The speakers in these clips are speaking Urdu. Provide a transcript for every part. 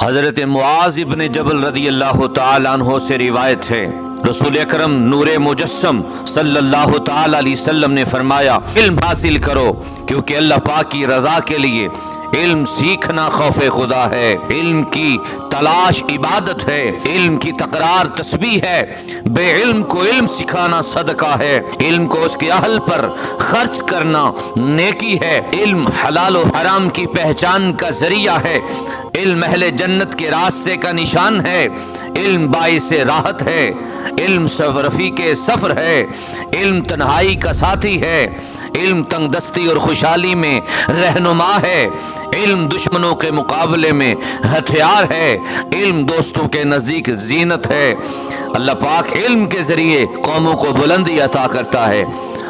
حضرت معاذ ابن جبل رضی اللہ تعالیٰ عنہ سے روایت ہے، رسول اکرم نور مجسم صلی اللہ تعالیٰ علیہ وسلم نے فرمایا، علم حاصل کرو کیونکہ اللہ پاک کی رضا کے لیے علم سیکھنا خوف خدا ہے، علم کی تلاش عبادت ہے، علم کی تکرار تسبیح ہے، بے علم کو علم سکھانا صدقہ ہے، علم کو اس کے اہل پر خرچ کرنا نیکی ہے، علم حلال و حرام کی پہچان کا ذریعہ ہے، علم اہل جنت کے راستے کا نشان ہے، علم باعث راحت ہے، علم رفیق سفر ہے، علم تنہائی کا ساتھی ہے، علم تنگ دستی اور خوشحالی میں رہنما ہے، علم دشمنوں کے مقابلے میں ہتھیار ہے، علم دوستوں کے نزدیک زینت ہے۔ اللہ پاک علم کے ذریعے قوموں کو بلندی عطا کرتا ہے،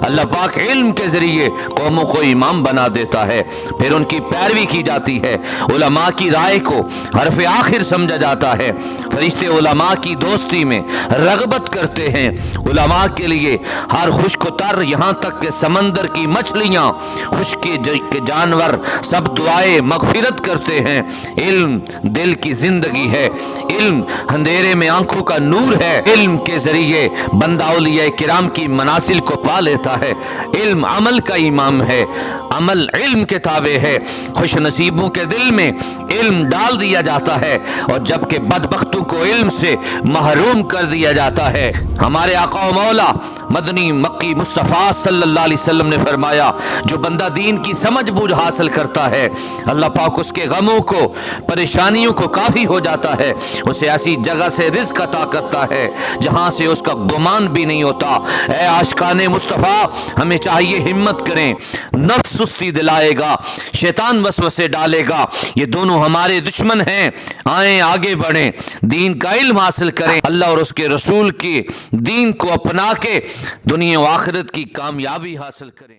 اللہ پاک علم کے ذریعے قوموں کو امام بنا دیتا ہے، پھر ان کی پیروی کی جاتی ہے، علماء کی رائے کو حرف آخر سمجھا جاتا ہے، فرشتے علماء کی دوستی میں رغبت کرتے ہیں، علماء کے لیے ہر خشک و تر یہاں تک کہ سمندر کی مچھلیاں، خشک کے جانور سب دعائے مغفرت کرتے ہیں۔ علم دل کی زندگی ہے، علم اندھیرے میں آنکھوں کا نور ہے، علم کے ذریعے بندہ اولیاء کرام کی منازل کو پا لیتا ہے، علم عمل کا امام ہے، عمل علم کے تابع ہے، خوش نصیبوں کے دل میں علم ڈال دیا جاتا ہے اور جبکہ بدبختوں کو علم سے محروم کر دیا جاتا ہے۔ ہمارے آقا و مولا مدنی مکی مصطفیٰ صلی اللہ علیہ وسلم نے فرمایا، جو بندہ دین کی سمجھ بوجھ حاصل کرتا ہے اللہ پاک اس کے غموں کو پریشانیوں کو کافی ہو جاتا ہے، اسے ایسی جگہ سے رزق عطا کرتا ہے جہاں سے اس کا گمان بھی نہیں ہوتا۔ اے عاشقان مصطفیٰ، ہمیں چاہیے ہمت کریں، نفس سستی دلائے گا، شیطان وسوسے ڈالے گا، یہ دونوں ہمارے دشمن ہیں، آئیں آگے بڑھیں، دین کا علم حاصل کریں، اللہ اور اس کے رسول کے دین کو اپنا کے دنیا و آخرت کی کامیابی حاصل کریں۔